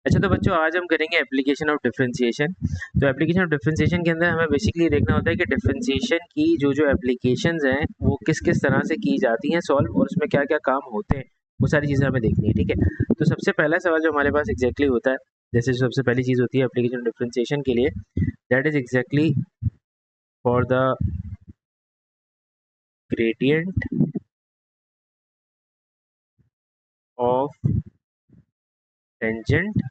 अच्छा, तो बच्चों आज हम करेंगे एप्लीकेशन ऑफ डिफरेंशिएशन। तो एप्लीकेशन ऑफ डिफरेंशिएशन के अंदर हमें बेसिकली देखना होता है कि डिफरेंशिएशन की जो एप्लीकेशंस हैं वो किस किस तरह से की जाती हैं सॉल्व, और उसमें क्या क्या काम होते हैं, वो सारी चीज़ें हमें देखनी है। ठीक है, तो सबसे पहला सवाल जो हमारे पास एग्जैक्टली होता है, जैसे जो सबसे पहली चीज़ होती है एप्लीकेशन ऑफ डिफरेंशिएशन के लिए, that is exactly for the gradient of tangent.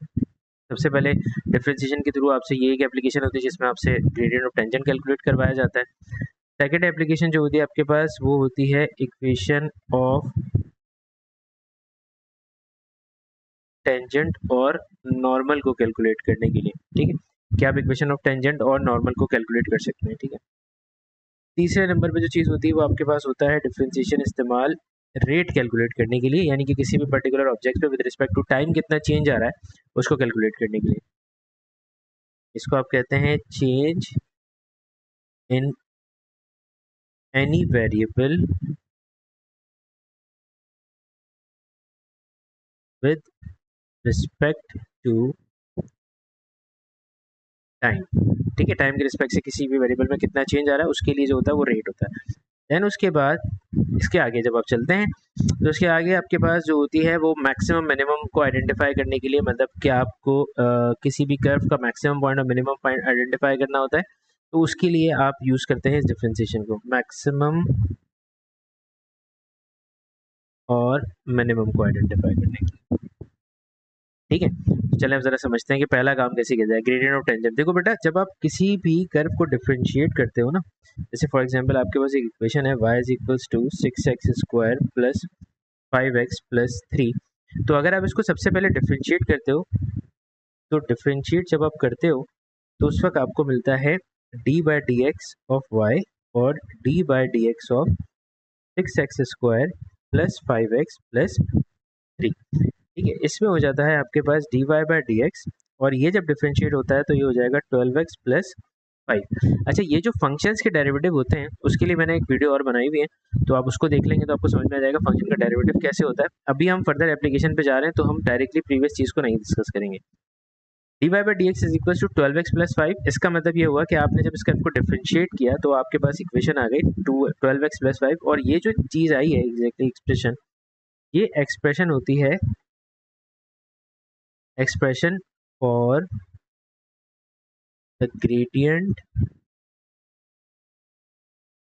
सबसे पहले डिफरेंशिएशन के थ्रू आपसे ये एक एप्लीकेशन होती है जिसमें आपसे ग्रेडियंट ऑफ टेंजेंट कैलकुलेट करवाया जाता है। सेकेंड एप्लीकेशन जो होती है आपके पास वो होती है इक्वेशन ऑफ टेंजेंट और नॉर्मल को कैलकुलेट करने के लिए। ठीक है, क्या आप इक्वेशन ऑफ टेंजेंट और नॉर्मल को कैलकुलेट कर सकते हैं। ठीक है, तीसरे नंबर पे जो चीज़ होती है वो आपके पास होता है डिफरेंशिएशन इस्तेमाल रेट कैलकुलेट करने के लिए, यानी कि किसी भी पर्टिकुलर ऑब्जेक्ट पे विद रिस्पेक्ट टू टाइम कितना चेंज आ रहा है उसको कैलकुलेट करने के लिए। इसको आप कहते हैं change in any variable with respect to time. ठीक है, टाइम के रिस्पेक्ट से किसी भी वेरिएबल में कितना चेंज आ रहा है उसके लिए जो होता है वो रेट होता है। देन उसके बाद इसके आगे जब आप चलते हैं तो उसके आगे आपके पास जो होती है वो मैक्सिमम मिनिमम को आइडेंटिफाई करने के लिए, मतलब कि आपको किसी भी कर्व का मैक्सिमम पॉइंट और मिनिमम पॉइंट आइडेंटिफाई करना होता है, तो उसके लिए आप यूज़ करते हैं इस डिफरेंशिएशन को, मैक्सिमम और मिनिमम को आइडेंटिफाई करने के लिए। ठीक है, तो चले हम जरा समझते हैं कि पहला काम कैसे किया जाए, ग्रेडियंट ऑफ टेंजेंट। देखो बेटा, जब आप किसी भी कर्व को डिफरेंशिएट करते हो ना, जैसे फॉर एग्जांपल आपके पास एक इक्वेशन है y is equals to 6x² plus 5x plus 3। तो अगर आप इसको सबसे पहले डिफरेंशिएट करते हो, तो डिफरेंशिएट जब आप करते हो तो उस वक्त आपको मिलता है d/dx ऑफ y और d/dx of 6x² plus 5x plus 3। ठीक है, इसमें हो जाता है आपके पास dy/dx, और ये जब डिफरेंशिएट होता है तो ये हो जाएगा 12x प्लस 5। अच्छा, ये जो फंक्शंस के डेरिवेटिव होते हैं उसके लिए मैंने एक वीडियो और बनाई हुई है, तो आप उसको देख लेंगे तो आपको समझ में आ जाएगा फंक्शन का डेरिवेटिव कैसे होता है। अभी हम फर्दर एप्लीकेशन पे जा रहे हैं तो हम डायरेक्टली प्रीवियस चीज़ को नहीं डिस्कस करेंगे। dy/dx is equal to 12x plus 5। इसका मतलब ये हुआ कि आपने जब इसका को डिफरेंशिएट किया तो आपके पास इक्वेशन आ गई 12x प्लस 5, और ये जो चीज़ आई है एग्जैक्टली एक्सप्रेशन, ये एक्सप्रेशन होती है expression for the gradient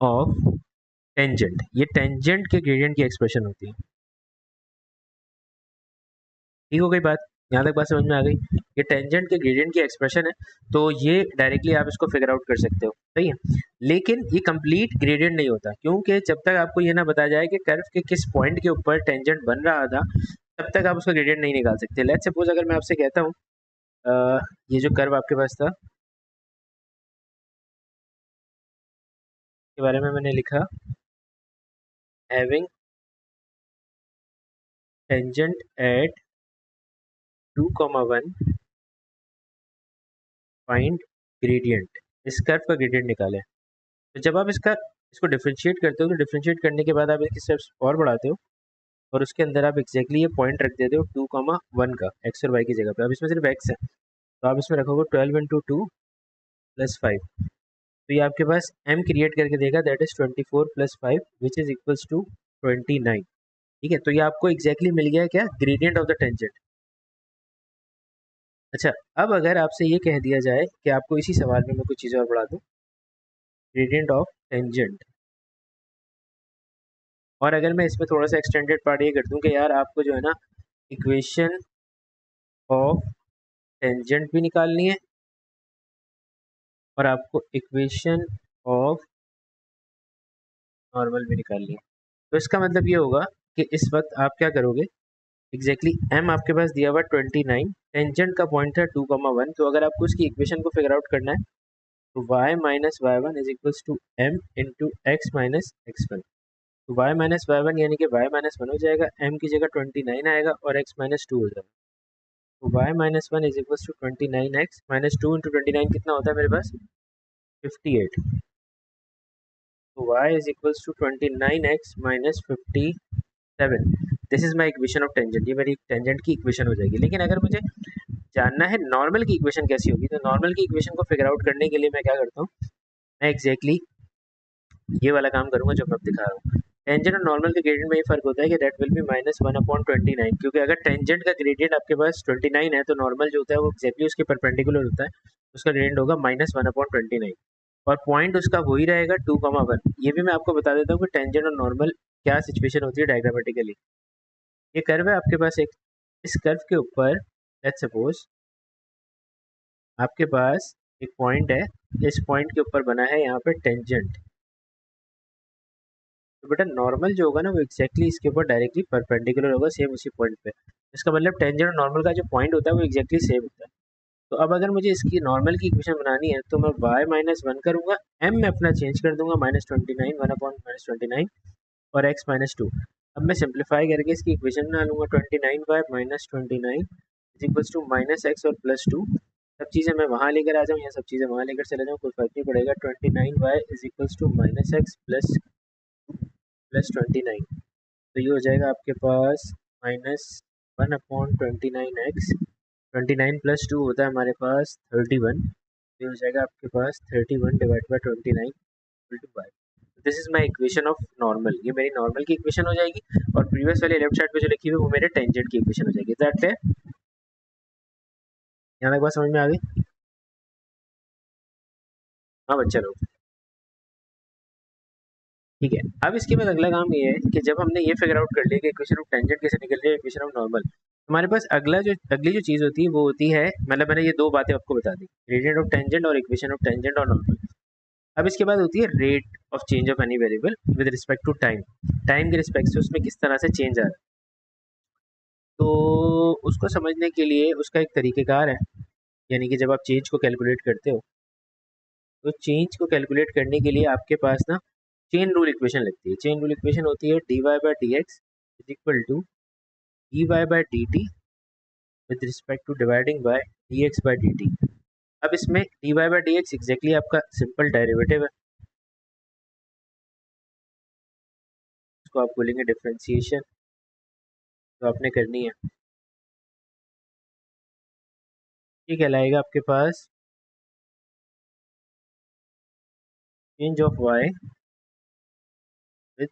of tangent. ये टेंजेंट के ग्रेडियंट की एक्सप्रेशन होती है। ठीक हो गई बात, यहाँ तक बात समझ में आ गई। ये टेंजेंट के ग्रेडियंट की एक्सप्रेशन है, तो ये डायरेक्टली आप इसको फिगर आउट कर सकते हो। सही है, लेकिन ये कंप्लीट ग्रेडियंट नहीं होता, क्योंकि जब तक आपको ये ना बताया जाए कि कर्व के किस पॉइंट के ऊपर टेंजेंट बन रहा था, तब तक आप उसका ग्रेडियंट नहीं निकाल सकते। लेट्स सपोज अगर मैं आपसे कहता हूँ ये जो कर्व आपके पास था के बारे में मैंने लिखा having tangent at 2,1 find gradient, इस कर्व का ग्रेडियंट निकालें। तो जब आप इसको डिफरेंशिएट करते हो तो डिफरेंशिएट करने के बाद आप इसके स्टेप्स और बढ़ाते हो, और उसके अंदर आप एग्जैक्टली ये पॉइंट रख देते हो 2,1 का, एक्स और वाई की जगह पे। अब इसमें सिर्फ एक्स है तो आप इसमें रखोगे 12 इंटू 2 प्लस 5, तो ये आपके पास m क्रिएट करके देगा, that is 24 plus 5 which is equals to 29। ठीक है, तो ये आपको एग्जैक्टली मिल गया क्या, ग्रेडियंट ऑफ द टेंजेंट। अच्छा, अब अगर आपसे ये कह दिया जाए कि आपको इसी सवाल में मैं कुछ चीज़ और बढ़ा दूँ, ग्रेडियंट ऑफ टेंजेंट, और अगर मैं इसमें थोड़ा सा एक्सटेंडेड पार्ट ये कर दूं कि यार आपको जो है ना इक्वेशन ऑफ टेंजेंट भी निकालनी है और आपको इक्वेशन ऑफ नॉर्मल भी निकालनी है, तो इसका मतलब ये होगा कि इस वक्त आप क्या करोगे, एग्जैक्टली m आपके पास दिया हुआ 29, टेंजेंट का पॉइंट है 2,1, तो अगर आपको इसकी इक्वेशन को फिगर आउट करना है तो y minus Y one is equals to m into X minus X one. तो y माइनस वाई वन यानी कि y माइनस वन हो जाएगा, m की जगह 29 आएगा और x माइनस टू हो जाएगा। तो y minus one is equal to 29x minus two into 29 कितना होता है मेरे पास 58। तो y is equal to 29x minus 57। This is my equation of tangent, ये मेरी टेंजेंट की इक्वेशन हो जाएगी। लेकिन अगर मुझे जानना है नॉर्मल की इक्वेशन कैसी होगी, तो नॉर्मल की इक्वेशन को फिगर आउट करने के लिए मैं क्या करता हूँ, मैं एग्जैक्टली ये वाला काम करूंगा जो मैं अब दिखा रहा हूँ। टेंजेंट और नॉर्मल के ग्रेडियंट में ये फर्क होता है कि दैट विल बी -1/29, क्योंकि अगर टेंजेंट का ग्रेडियंट आपके पास 29 है तो नॉर्मल जो होता है वो एक्जैक्टली उसके परपेंडिकुलर होता है, उसका ग्रेडियंट होगा -1/29 और पॉइंट उसका वही रहेगा 2,1। ये भी मैं आपको बता देता हूँ कि टेंजेंट और नॉर्मल क्या सिचुएशन होती है डायग्रामेटिकली। ये कर्व है आपके पास एक, इस कर्व के ऊपर लेट्स सपोज आपके पास एक पॉइंट है, इस पॉइंट के ऊपर बना है यहाँ पे टेंजेंट, तो बेटा नॉर्मल जो होगा ना वो एक्जैक्टली इसके ऊपर डायरेक्टली परपेंडिकुलर होगा सेम उसी पॉइंट पे। इसका मतलब टेंजेंट और नॉर्मल का जो पॉइंट होता है वो एक्जैक्टली सेम होता है। तो अब अगर मुझे इसकी नॉर्मल की इक्वेशन बनानी है तो मैं y-1 करूंगा, m में अपना चेंज कर दूंगा -29 1/-29 और x -2। अब मैं सिंप्लीफाई करके इसकी इक्वेशन बना लूंगा 29y-29 is equals to -x और +2। सब चीज़ें मैं वहाँ लेकर आ जाऊँ या सब चीज़ें वहाँ लेकर चले जाऊँ कोई फर्क नहीं पड़ेगा। 29y is equals to -x +29, तो ये हो जाएगा आपके पास -1/29x, 29 + 2 होता है हमारे पास 31, ये हो जाएगा आपके पास 31 divide by 29 equal to y। This is my equation of normal, ये मेरी नॉर्मल की इक्वेशन हो जाएगी और प्रीवियस वाले लेफ्ट साइड पे जो लिखी हुई है वो मेरे टेंजेंट की इक्वेशन हो जाएगी। दैट है, यहाँ तक बात समझ में आ गई? हाँ बच्चा लोग, ठीक है। अब इसके बाद अगला काम ये है कि जब हमने ये फिगर आउट कर लिया कि इक्वेशन ऑफ टेंजेंट कैसे निकल रही है, इक्वेशन ऑफ नॉर्मल, हमारे पास अगली जो चीज़ होती है वो होती है, मतलब मैंने ये दो बातें आपको बता दी, ग्रेडियंट ऑफ टेंजेंट और इक्वेशन ऑफ टेंजेंट और नॉर्मल। अब इसके बाद होती है rate of change of any variable with respect to time, time के रिस्पेक्ट से उसमें किस तरह से चेंज आ रहा है। तो उसको समझने के लिए उसका एक तरीक़ेकार है, यानी कि जब आप चेंज को कैलकुलेट करते हो तो चेंज को कैलकुलेट करने के लिए आपके पास ना चेन रूल इक्वेशन लगती है। चेन रूल इक्वेशन होती है dy/dx is equal to dy/dt with respect to dividing by dx/dt। अब इसमें dy/dx एग्जैक्टली आपका सिंपल डेरिवेटिव है, उसको आप बोलेंगे डिफरेंशिएशन, तो आपने करनी है। ये कहलाएगा आपके पास change of y with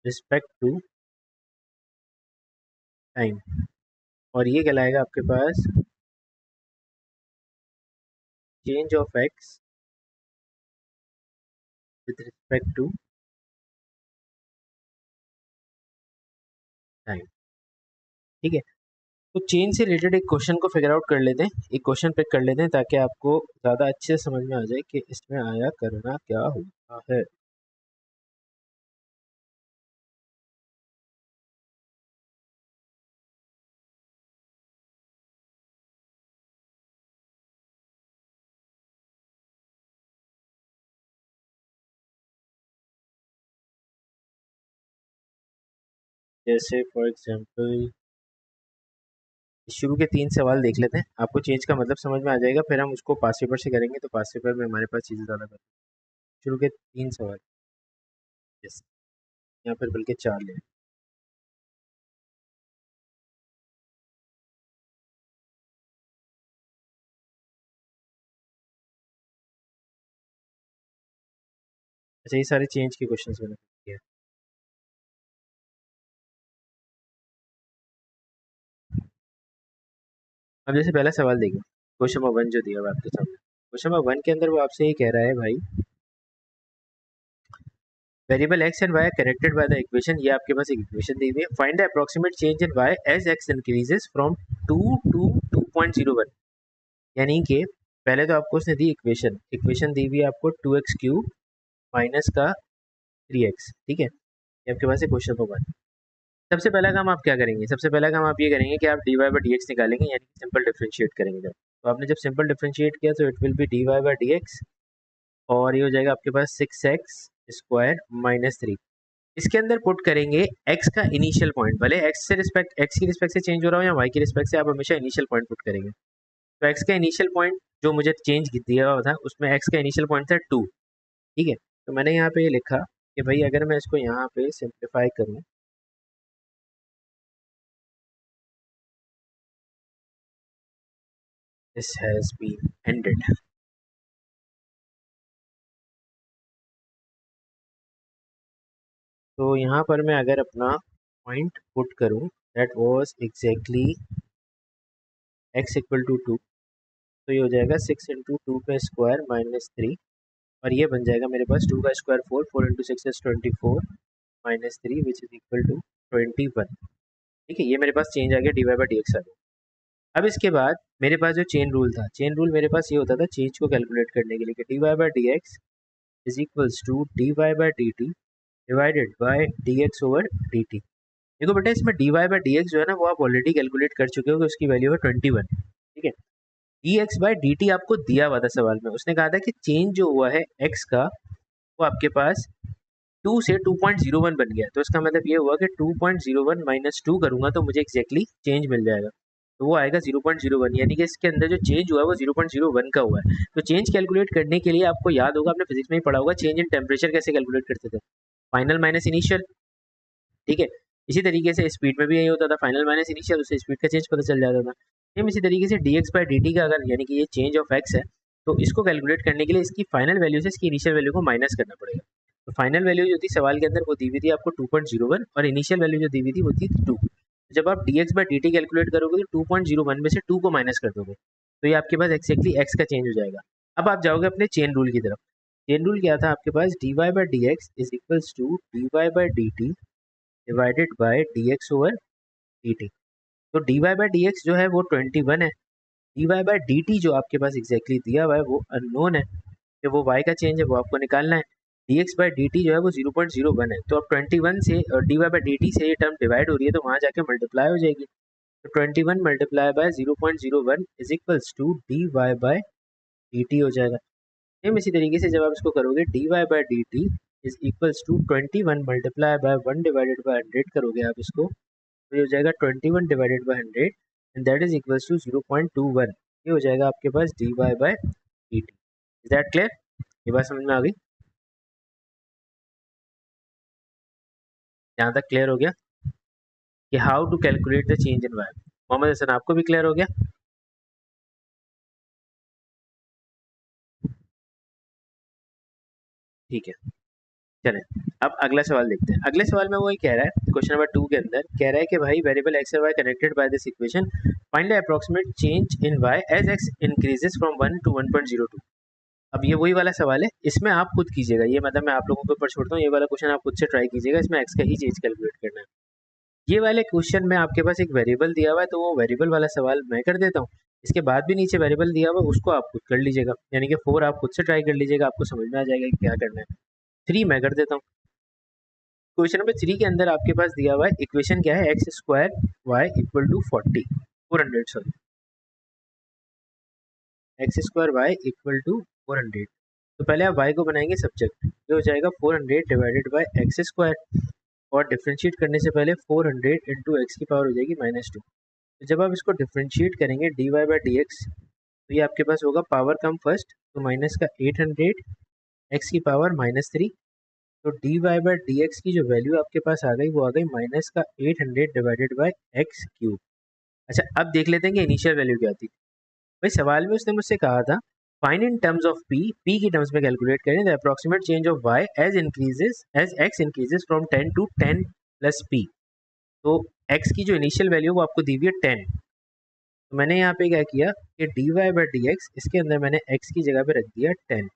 respect to time, और ये कहलाएगा आपके पास change of x with respect to time. ठीक है, तो चेन से रिलेटेड एक क्वेश्चन को फिगर आउट कर लेते हैं, एक क्वेश्चन पिक कर लेते हैं ताकि आपको ज़्यादा अच्छे से समझ में आ जाए कि इसमें आया करना क्या होता है। जैसे फॉर एग्जांपल शुरू के 3 सवाल देख लेते हैं, आपको चेंज का मतलब समझ में आ जाएगा, फिर हम उसको पास्ट पेपर से करेंगे तो पास्ट पेपर में हमारे पास चीज़ें ज़्यादा बता। शुरू के 3 सवाल, यस, या फिर बल्कि 4 ले। अच्छा, ये सारे चेंज के क्वेश्चन मैंने किए। अब जैसे पहला सवाल देखिए, क्वेश्चन नंबर 1 जो दिया हुआ है आपके सामने, क्वेश्चन नंबर 1 के अंदर वो आपसे ये कह रहा है भाई, variable x and y are connected by the equation, ये आपके पास एक इक्वेशन दी हुई है, find the approximate change in y as x increases from 2 to 2.01। यानी कि पहले तो आपको उसने दी इक्वेशन, इक्वेशन दी हुई है आपको 2x³ माइनस का 3x, ठीक है, ये आपके पास है क्वेश्चन नंबर 1। सबसे पहला काम आप क्या करेंगे, सबसे पहला काम आप ये करेंगे कि आप dy/dx निकालेंगे, यानी कि सिंपल डिफरेंशिएट करेंगे। जब तो आपने जब सिंपल डिफरेंशिएट किया तो इट विल बी dy/dx, और ये हो जाएगा आपके पास 6x² माइनस 3। इसके अंदर पुट करेंगे x का इनिशियल पॉइंट, भले x की रिस्पेक्ट से चेंज हो रहा हो या y की रिस्पेक्ट से, आप हमेशा इनिशियल पॉइंट पुट करेंगे। तो x का इनिशियल पॉइंट जो मुझे चेंज दिया हुआ था उसमें x का इनिशियल पॉइंट था 2, ठीक है। तो मैंने यहाँ पे ये लिखा कि भाई अगर मैं इसको यहाँ पे सिंप्लीफाई करूँ दिस हैज बीन एंडेड। तो यहाँ पर मैं अगर अपना पॉइंट पुट करूँ, that was exactly x equal to 2, तो ये हो जाएगा 6 इंटू 2 का स्क्वायर माइनस 3, और ये बन जाएगा मेरे पास 2 का square 4, 4 into 6 is 24 minus 3 which is equal to 21। ठीक है, ये मेरे पास चेंज आ गया, D Y by D X आ गया। अब इसके बाद मेरे पास जो चेन रूल था, चेन रूल मेरे पास ये होता था चेंज को कैलकुलेट करने के लिए कि D Y by D X is equals to D Y by D T divided by D X over D T. देखो बेटा, इसमें D Y by D X जो है ना, वो आप ऑलरेडी कैलकुलेट कर चुके हो कि उसकी वैल्यू है 21। ठीक है, D X by D T आपको दिया हुआ था सवाल में, उसने कहा था कि चेंज जो हुआ है एक्स का वो आपके पास 2 से 2.01 बन गया। तो इसका मतलब ये हुआ कि 2.01 माइनस 2 करूंगा तो मुझे एग्जैक्टली चेंज मिल जाएगा, तो वो आएगा 0.01, यानी कि इसके अंदर जो चेंज हुआ है वो 0.01 का हुआ है। तो चेंज कैलकुलेट करने के लिए आपको याद होगा, आपने फिजिक्स में ही पढ़ा होगा, चेंज इन टेम्परेचर कैसे कैलकुलेट करते थे, फाइनल माइनस इनिशियल। ठीक है, इसी तरीके से स्पीड में भी यही होता था, फाइनल माइनस इनिशियल, उससे स्पीड का चेंज पता चल जाता था। सेम इसी तरीके से D X by D T का अगर, यानी कि ये चेंज ऑफ एक्स है, तो इसको कैलकुलेट करने के लिए इसकी फाइनल वैल्यू से इसकी इनिशियल वैल्यू को माइनस करना पड़ेगा। तो फाइनल वैल्यू जो थी सवाल के अंदर वो दी हुई थी आपको 2.01, और इनिशियल वैल्यू जो दी हुई थी वो थी 2। जब आप D X by D T calculate करोगे तो 2.01 में से 2 को माइनस कर दोगे, तो ये आपके पास एक्जैक्टली एक्स का चेंज हो जाएगा। अब आप जाओगे अपने चेन रूल की तरफ। चेन रूल क्या था आपके पास, D Y by D X is equals to D Y by D T divided by D X over D T. तो D Y by D X जो है वो 21 है, D Y by D T जो आपके पास एग्जैक्टली दिया हुआ है वो अननोन है, कि वो वाई का चेंज है वो आपको निकालना है। D X by D T जो है वो 0.01 है, तो अब 21 से D Y by D T से ये टर्म डिवाइड हो रही है, तो वहाँ जाके मल्टीप्लाई हो जाएगी। तो 21 multiply by 0.01 is equals to D Y by D T हो जाएगा। सेम इसी तरीके से जब आप इसको करोगे, D Y by D T is equals to 21 multiply by 1 divided by 100 करोगे आप इसको, तो ये हो जाएगा 21 divided by 100 and that is equals to 0.21। ये हो जाएगा आपके पास D Y by D T. Is that clear? ये बात समझ में आ गई? यहाँ तक क्लियर हो गया कि how to calculate the change in Y? Mohammad Hasan, आपको भी क्लियर हो गया? ठीक है, चलें अब अगला सवाल देखते हैं। अगले सवाल में वो ये कह रहा है, क्वेश्चन नंबर 2 के अंदर कह रहा है कि भाई वेरिएबल एक्स और Y connected by this equation, find the approximate change in Y as X increases from 1 to 1.02। अब ये वही वाला सवाल है, इसमें आप खुद कीजिएगा, ये मतलब मैं आप लोगों के ऊपर छोड़ता हूँ, ये वाला क्वेश्चन आप खुद से ट्राई कीजिएगा, इसमें एक्स का ही चेंज कैलकुलेट करना है। ये वाले क्वेश्चन में आपके पास एक वेरिएबल दिया हुआ है, तो वो वेरिएबल वाला सवाल मैं कर देता हूँ। इसके बाद भी नीचे वेरिएबल दिया हुआ है, उसको आप खुद कर लीजिएगा, यानी कि 4 आप खुद से ट्राई कर लीजिएगा, आपको समझ में आ जाएगा कि क्या करना है। 3 मैं कर देता हूँ। क्वेश्चन नंबर 3 के अंदर आपके पास दिया हुआ है, इक्वेशन क्या है, X square Y equal to 400 sorry, X square Y equal to 400। तो पहले आप y को बनाएंगे सब्जेक्ट, ये हो जाएगा 400 डिवाइडेड बाय एक्स स्क्वायर, और डिफ्रेंशिएट करने से पहले 400 इंटू एक्स की पावर हो जाएगी -2। तो जब आप इसको डिफ्रेंशिएट करेंगे D Y by D X, तो ये आपके पास होगा पावर कम फर्स्ट, तो माइनस का 800 एक्स की पावर -3। तो D Y by D X की जो वैल्यू आपके पास आ गई वो आ गई माइनस का 800 डिवाइडेड बाई एक्स क्यूब। अच्छा, अब देख लेते हैं कि इनिशियल वैल्यू क्या थी। भाई सवाल में उसने मुझसे कहा था find in terms of P, P की टर्म्स में कैलकुलेट करें the approximate change of Y as X increases from 10 to 10 plus P. तो एक्स की जो इनिशियल वैल्यू वो आपको दी हुई है 10, तो मैंने यहाँ पे क्या किया कि D Y by D X, इसके अंदर मैंने एक्स की जगह पे रख दिया 10,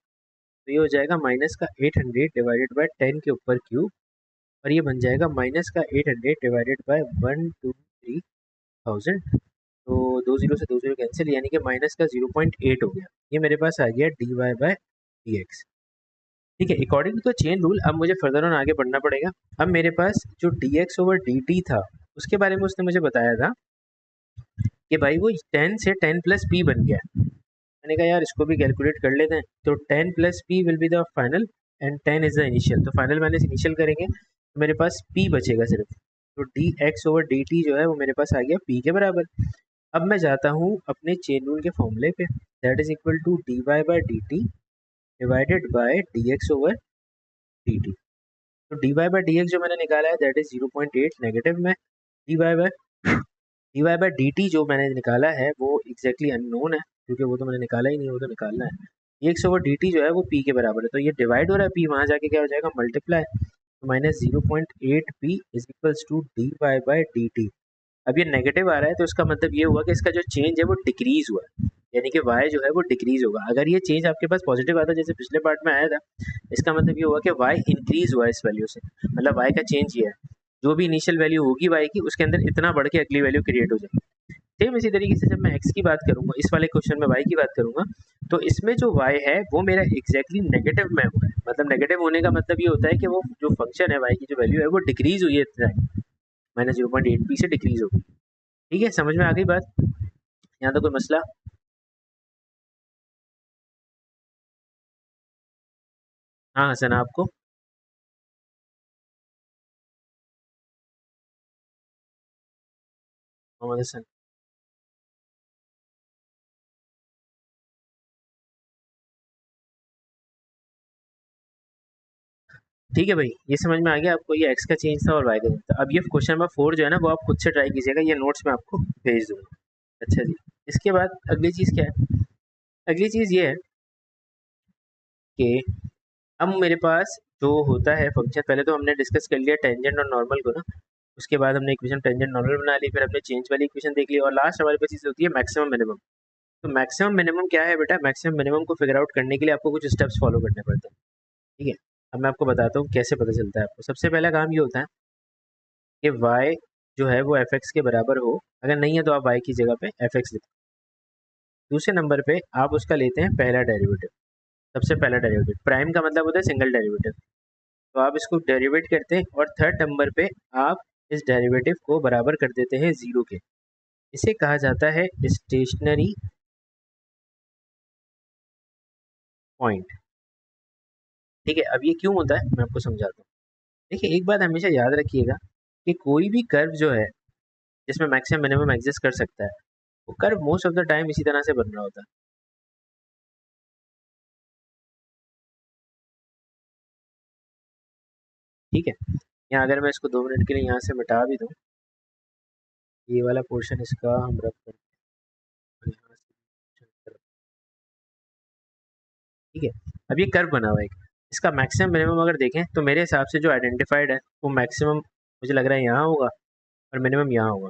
तो ये हो जाएगा माइनस का 800 डिवाइडेड बाई 10 के ऊपर क्यूब, और ये बन जाएगा माइनस का 800 डिवाइडेड बाई 123,000। तो 2 जीरो से 2 जीरो कैंसिल, यानी कि माइनस का 0.8 हो गया। ये मेरे पास आ गया D Y by D X. ठीक है, according to the chain rule अब मुझे फर्दर ऑन आगे बढ़ना पड़ेगा। अब मेरे पास जो D X over D T था, उसके बारे में उसने मुझे बताया था कि भाई वो 10 से 10 प्लस पी बन गया। मैंने कहा यार इसको भी कैलकुलेट कर लेते हैं, तो 10 plus P will be the final and 10 is the initial, तो फाइनल माइनस इनिशियल करेंगे तो मेरे पास पी बचेगा सिर्फ। तो D X over D T जो है वो मेरे पास आ गया पी के बराबर। अब मैं जाता हूँ अपने चेन रूल के फॉर्मूले पे, that is equal to D Y by D T divided by D X over D T. तो D Y by D X जो मैंने निकाला है दैट इज 0.8 नेगेटिव में, डी वाई बाई डी टी जो मैंने निकाला है वो एग्जैक्टली अननोन है, क्योंकि वो तो मैंने निकाला ही नहीं, वो तो निकालना है। एक्स ओवर डी टी जो है वो पी के बराबर है, तो ये डिवाइड हो रहा है पी, वहाँ जाके क्या हो जाएगा मल्टीप्लाई, तो minus 0.8 P is equals to D Y by D T. अब ये नेगेटिव आ रहा है तो इसका मतलब ये हुआ कि इसका जो चेंज है वो डिक्रीज हुआ है, यानी कि y जो है वो डिक्रीज होगा। अगर ये चेंज आपके पास पॉजिटिव आता जैसे पिछले पार्ट में आया था, इसका मतलब ये हुआ कि y इंक्रीज हुआ इस वैल्यू से, मतलब y का चेंज ये है, जो भी इनिशियल वैल्यू होगी y की उसके अंदर इतना बढ़ के अगली वैल्यू क्रिएट हो जाएगी। सेम इसी तरीके से जब मैं x की बात करूंगा, इस वाले क्वेश्चन में y की बात करूंगा, तो इसमें जो y है वो मेरा एग्जैक्टली नेगेटिव में हुआ है। मतलब नेगेटिव होने का मतलब ये होता है कि वो जो फंक्शन है y की जो वैल्यू है वो डिक्रीज हुई है इतना, माइनस 0.8 पी से डिक्रीज होगी। ठीक है, समझ में आ गई बात? यहाँ तो कोई मसला? हाँ हसन, आपको? मोहम्मद हसन। ठीक है भाई, ये समझ में आ गया आपको, ये एक्स का चेंज था और वाई का चेंज था। अब ये क्वेश्चन नंबर 4 जो है ना वो आप खुद से ट्राई कीजिएगा, ये नोट्स में आपको भेज दूंगा। अच्छा जी, इसके बाद अगली चीज़ क्या है? अगली चीज़ ये है कि अब मेरे पास जो होता है फंक्शन, पहले तो हमने डिस्कस कर लिया टेंजेंट और नॉर्मल को ना, उसके बाद हमने इक्वेशन टेंजेंट नॉर्मल बना ली, फिर हमने चेंज वाली इक्वेशन देख ली, और लास्ट हमारे पास चीज़ होती है मैक्सिमम मिनिमम। तो मैक्सिमम मिनिमम क्या है बेटा? मैक्सिमम मिनिमम को फिगर आउट करने के लिए आपको कुछ स्टेप्स फॉलो करने पड़ते हैं। ठीक है, अब मैं आपको बताता हूँ कैसे पता चलता है आपको। सबसे पहला काम ये होता है कि y जो है वो एफ एक्स के बराबर हो, अगर नहीं है तो आप y की जगह पे एफ एक्स लिखते हैं। दूसरे नंबर पे आप उसका लेते हैं पहला डेरिवेटिव, सबसे पहला डेरिवेटिव, प्राइम का मतलब होता है सिंगल डेरिवेटिव, तो आप इसको डेरिवेट करते हैं, और थर्ड नंबर पे आप इस डेरिवेटिव को बराबर कर देते हैं जीरो के। इसे कहा जाता है स्टेशनरी पॉइंट। ठीक है, अब ये क्यों होता है मैं आपको समझाता हूँ। देखिए, एक बात हमेशा याद रखिएगा कि कोई भी कर्व जो है जिसमें मैक्सिमम मिनिमम एग्जिस्ट कर सकता है, वो curve most of the time इसी तरह से बन रहा होता है। ठीक है, यहाँ अगर मैं इसको 2 मिनट के लिए यहाँ से मिटा भी दूँ, ये वाला पोर्शन इसका हम रख कर यहाँ से, ठीक है। अब ये कर्व बना हुआ है एक, इसका मैक्सिमम मिनिमम अगर देखें तो मेरे हिसाब से जो आइडेंटिफाइड है वो मैक्सिमम मुझे लग रहा है यहाँ होगा और मिनिमम यहाँ होगा।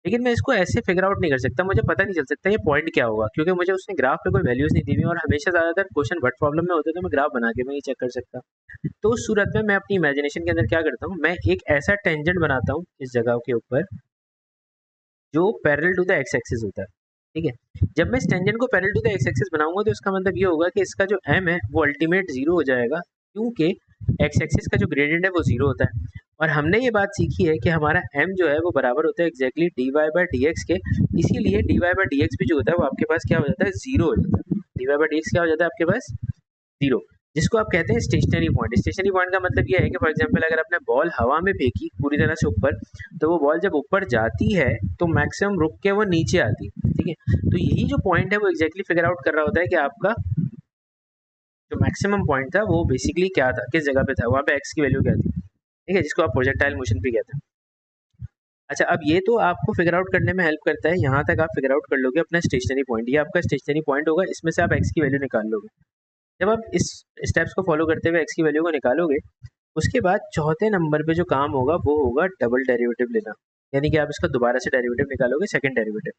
लेकिन मैं इसको ऐसे फिगर आउट नहीं कर सकता, मुझे पता नहीं चल सकता ये पॉइंट क्या होगा, क्योंकि मुझे उसने ग्राफ पे कोई वैल्यूज नहीं दी हुई, और हमेशा ज़्यादातर क्वेश्चन वर्ड प्रॉब्लम में होते हैं तो मैं ग्राफ बना के मैं ये चेक कर सकता। तो उस सूरत में मैं अपनी इमेजिनेशन के अंदर क्या करता हूँ, मैं एक ऐसा टेंजेंट बनाता हूँ इस जगह के ऊपर जो parallel to the x axis होता है। ठीक है, जब मैं इस टेंजेंट को parallel to the x axis बनाऊंगा तो इसका मतलब ये होगा कि इसका जो एम है वो अल्टीमेट जीरो हो जाएगा, क्योंकि एक्स एक्सिस का जो ग्रेडियंट है वो जीरो होता है। और हमने ये बात सीखी है कि हमारा एम जो है वो बराबर होता है exactly D Y by D X के, इसीलिए D Y by D X भी जो होता है वो आपके पास क्या हो जाता है, जीरो हो जाता है। D Y by D X क्या हो जाता है आपके पास, जीरो, जिसको आप कहते हैं स्टेशनरी पॉइंट। स्टेशनरी पॉइंट का मतलब ये है कि फॉर एग्जांपल अगर आपने बॉल हवा में फेंकी पूरी तरह से ऊपर, तो वो बॉल जब ऊपर जाती है तो मैक्सिमम रुक के वो नीचे आती है। ठीक है, तो यही जो पॉइंट है वो एग्जैक्टली फिगर आउट कर रहा होता है कि आपका जो मैक्सिमम पॉइंट था वो बेसिकली क्या था, किस जगह पे था, वहाँ पे एक्स की वैल्यू क्या थी। ठीक है, जिसको आप प्रोजेक्टाइल मोशन भी कहते हैं। अच्छा, अब ये तो आपको फिगर आउट करने में हेल्प करता है, यहाँ तक आप फिगर आउट कर लोगे अपना स्टेशनरी पॉइंट, ये आपका स्टेशनरी पॉइंट होगा, इसमें से आप एक्स की वैल्यू निकाल लोगे। जब आप इस स्टेप्स को फॉलो करते हुए एक्स की वैल्यू को निकालोगे, उसके बाद चौथे नंबर पे जो काम होगा वो होगा डबल डेरिवेटिव लेना, यानी कि आप इसका दोबारा से डेरिवेटिव निकालोगे, सेकंड डेरिवेटिव।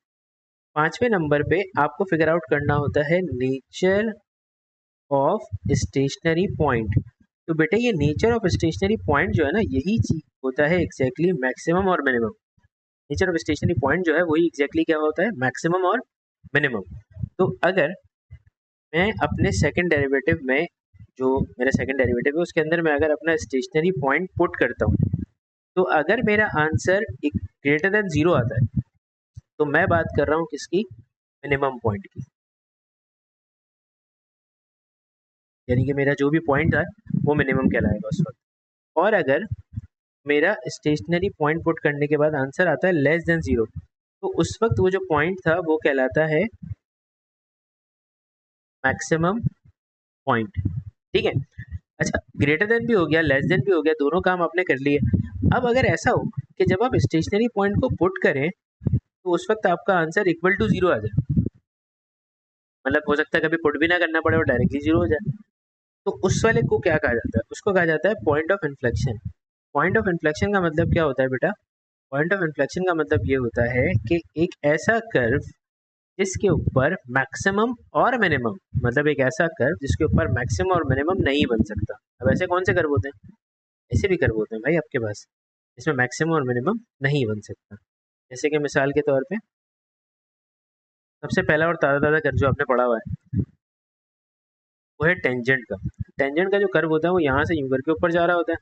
पांचवें नंबर पे आपको फिगर आउट करना होता है नेचर ऑफ स्टेशनरी पॉइंट। तो बेटे ये नेचर ऑफ स्टेशनरी पॉइंट जो है ना, यही चीज होता है एग्जैक्टली मैक्सिमम और minimum. Nature of stationary point जो है वही एग्जैक्टली क्या होता है, मैक्सिमम और मिनिमम। तो अगर मैं अपने सेकंड डेरिवेटिव में, जो मेरा सेकंड डेरिवेटिव है उसके अंदर मैं अगर अपना स्टेशनरी पॉइंट पुट करता हूँ, तो अगर मेरा आंसर ग्रेटर देन जीरो आता है तो मैं बात कर रहा हूँ किसकी, मिनिमम पॉइंट की, यानी कि मेरा जो भी पॉइंट है वो मिनिमम कहलाएगा उस वक्त। और अगर मेरा स्टेशनरी पॉइंट पुट करने के बाद आंसर आता है लेस देन जीरो, तो उस वक्त वो जो पॉइंट था वो कहलाता है मैक्सिमम पॉइंट। ठीक है, अच्छा, ग्रेटर देन भी हो गया, लेस देन भी हो गया, दोनों काम आपने कर लिए। अब अगर ऐसा हो कि जब आप स्टेशनरी पॉइंट को पुट करें तो उस वक्त आपका आंसर इक्वल टू जीरो आ जाए, मतलब हो सकता है कभी पुट भी ना करना पड़े और डायरेक्टली जीरो हो जाए। तो उस वाले को क्या कहा जाता है? उसको कहा जाता है point of inflection. Point of inflection का मतलब क्या होता है बेटा? पॉइंट ऑफ इन्फ्लेक्शन का मतलब ये होता है कि एक ऐसा कर्व जिसके ऊपर मैक्सिमम और मिनिमम, मतलब एक ऐसा कर्व जिसके ऊपर मैक्सिमम और मिनिमम नहीं बन सकता। अब ऐसे कौन से कर्व होते हैं? ऐसे भी कर्व होते हैं भाई आपके पास, इसमें मैक्सिमम और मिनिमम नहीं बन सकता। जैसे कि मिसाल के तौर पे सबसे पहला और ताज़ा ताज़ा कर्व जो आपने पढ़ा हुआ है वो है टेंजेंट का। टेंजेंट का जो कर्व होता है वो यहाँ से यूं करके ऊपर जा रहा होता है,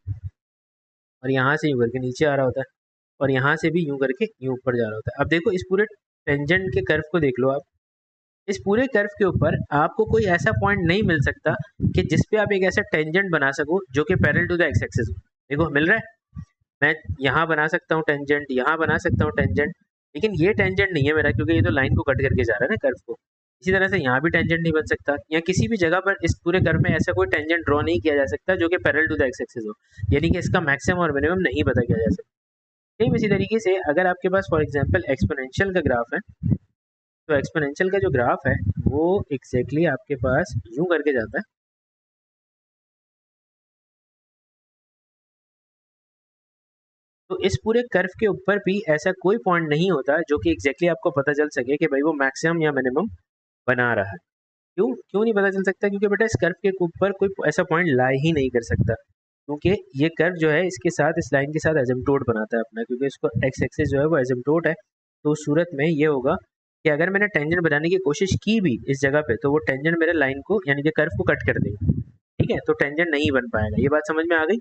और यहाँ से यूं करके नीचे आ रहा होता है, और यहाँ से भी यूं करके यूं ऊपर जा रहा होता है। अब देखो इस पूरे टेंजेंट के कर्व को देख लो आप। इस पूरे कर्व के ऊपर आपको कोई ऐसा पॉइंट नहीं मिल सकता कि जिस पे आप एक ऐसा टेंजेंट बना सको जो कि parallel to the x axis हो। देखो मिल रहा है, मैं यहाँ बना सकता हूँ टेंजेंट, यहाँ बना सकता हूँ टेंजेंट, लेकिन ये टेंजेंट नहीं है मेरा, क्योंकि ये तो लाइन को कट करके जा रहा है ना कर्व को। इसी तरह से यहाँ भी टेंजेंट नहीं बन सकता, या किसी भी जगह पर इस पूरे कर्व में ऐसा कोई टेंजेंट ड्रॉ नहीं किया जा सकता जो कि parallel to the x axis हो, यानी कि इसका मैक्सिमम और मिनिमम नहीं पता किया जा सकता। सेम इसी तरीके से अगर आपके पास फॉर एग्जांपल एक्सपोनेंशियल का ग्राफ है, तो एक्सपोनेंशियल का जो ग्राफ है वो एग्जैक्टली आपके पास यूं करके जाता है। तो इस पूरे कर्व के ऊपर भी ऐसा कोई पॉइंट नहीं होता जो कि एग्जैक्टली आपको पता चल सके कि भाई वो मैक्सिमम या मिनिमम बना रहा है। क्यों क्यों नहीं पता चल सकता? क्योंकि बेटा इस कर्व के ऊपर कोई ऐसा पॉइंट ला ही नहीं कर सकता, क्योंकि ये कर्व जो है इसके साथ, इस लाइन के साथ एसिम्प्टोट बनाता है अपना, क्योंकि इसको एक्स एक्सिस जो है वो एसिम्प्टोट है। तो उस सूरत में ये होगा कि अगर मैंने टेंजेंट बनाने की कोशिश की भी इस जगह पे, तो वो टेंजेंट मेरे लाइन को यानी कि कर्व को कट कर देगा। ठीक है, तो टेंजेंट नहीं बन पाएगा। ये बात समझ में आ गई?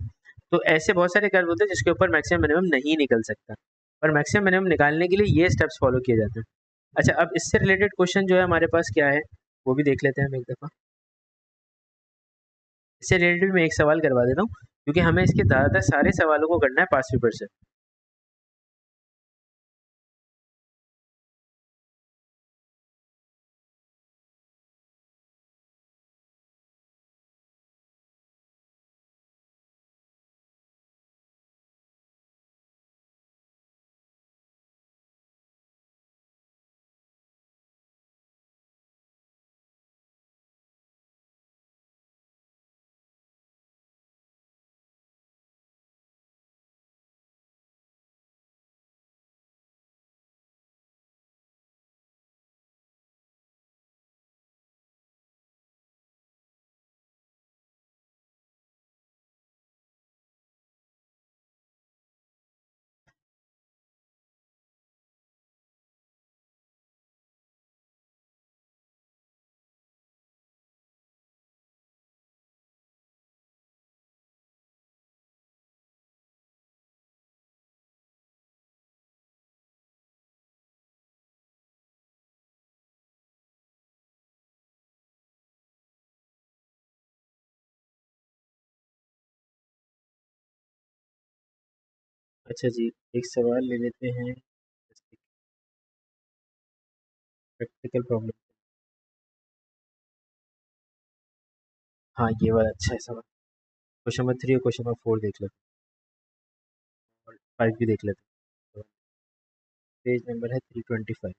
तो ऐसे बहुत सारे कर्व होते हैं जिसके ऊपर मैक्सिमम मिनिमम नहीं निकल सकता, और मैक्सिमम मिनिमम निकालने के लिए ये स्टेप्स फॉलो किए जाते हैं। अच्छा, अब इससे रिलेटेड क्वेश्चन जो है हमारे पास क्या है वो भी देख लेते हैं हम एक दफ़ा। इससे रिलेटेड मैं एक सवाल करवा देता हूँ, क्योंकि हमें इसके ज़्यादातर सारे सवालों को करना है पास पेपर से। अच्छा जी, एक सवाल ले लेते हैं प्रैक्टिकल प्रॉब्लम। हाँ, ये वाला अच्छा है सवाल। क्वेश्चन नंबर 3 और क्वेश्चन नंबर 4 देख लेते हैं, और 5 भी देख लेते हैं। तो पेज नंबर है 325।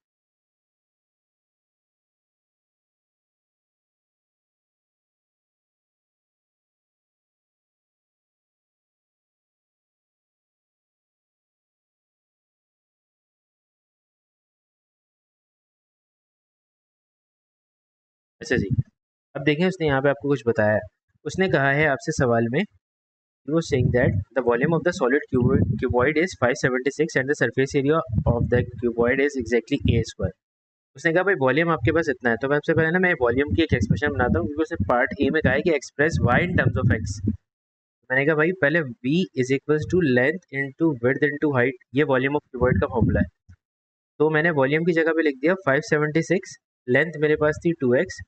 अच्छा जी, अब देखें उसने यहाँ पे आपको कुछ बताया है। उसने कहा है आपसे सवाल में, he was saying that the volume of the solid cuboid is 576 and the surface area of the cuboid is exactly a square। उसने कहा भाई वॉल्यूम आपके पास इतना है, तो मैं सबसे पहले ना मैं वॉल्यूम की एक एक्सप्रेशन बनाता हूँ, क्योंकि उसने पार्ट ए में कहा है कि express y in terms of x। मैंने कहा भाई पहले v is equals to length into width into height, ये वॉल्यूम ऑफ क्यूबॉइड का फॉर्मूला है। तो मैंने वॉल्यूम की जगह पे लिख दिया 576, लेंथ मेरे पास थी 2x,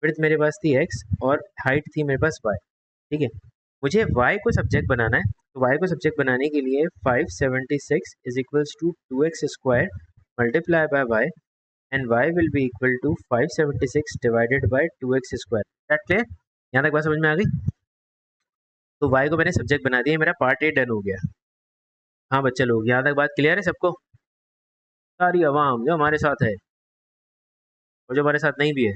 विड्थ मेरे पास थी x, और हाइट थी मेरे पास y। ठीक है, मुझे y को सब्जेक्ट बनाना है, तो y को सब्जेक्ट बनाने के लिए 576 is equals to 2x square multiply by y, and y will be equal to 576 divided by 2x square. That clear? यहाँ तक बात समझ में आ गई? तो y को मैंने सब्जेक्ट बना दिया, मेरा पार्ट ए डन हो गया। हाँ बच्चे लोग, यहाँ तक बात क्लियर है सबको? सारी आवाम जो हमारे साथ है और जो हमारे साथ नहीं भी है।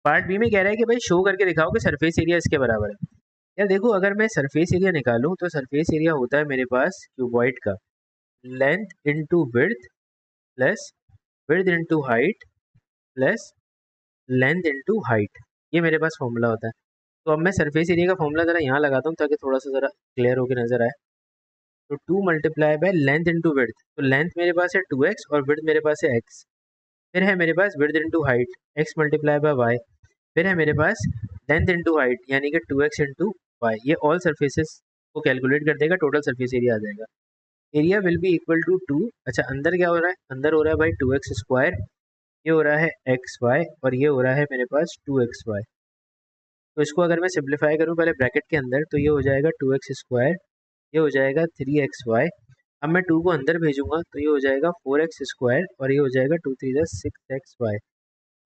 पार्ट बी में कह रहा है कि भाई शो करके दिखाओ कि सरफेस एरिया इसके बराबर है। यार देखो, अगर मैं सरफेस एरिया निकालूं तो सरफेस एरिया होता है मेरे पास क्यूबॉइड का length into width plus width into height plus length into height, ये मेरे पास फॉर्मूला होता है। तो अब मैं सरफेस एरिया का फॉर्मूला ज़रा यहाँ लगाता हूँ ताकि थोड़ा सा ज़रा क्लियर होकर नजर आए। तो 2 multiply by length into width, तो लेंथ मेरे पास है 2x और विड्थ मेरे पास है x। फिर है मेरे पास width into height x multiply by y। फिर है मेरे पास लेंथ इंटू हाइट यानी कि 2x इंटू वाई। ये ऑल सरफेसेस को कैलकुलेट कर देगा, टोटल सरफेस एरिया आ जाएगा। Area will be equal to 2। अच्छा, अंदर क्या हो रहा है? अंदर हो रहा है भाई 2x स्क्वायर, ये हो रहा है xy और ये हो रहा है मेरे पास 2xy। तो इसको अगर मैं सिंप्लीफाई करूँ पहले ब्रैकेट के अंदर, तो ये हो जाएगा 2x स्क्वायर, ये हो जाएगा 3xy। अब मैं 2 को अंदर भेजूंगा तो ये हो जाएगा 4x स्क्वायर और ये हो जाएगा 2 3 6xy।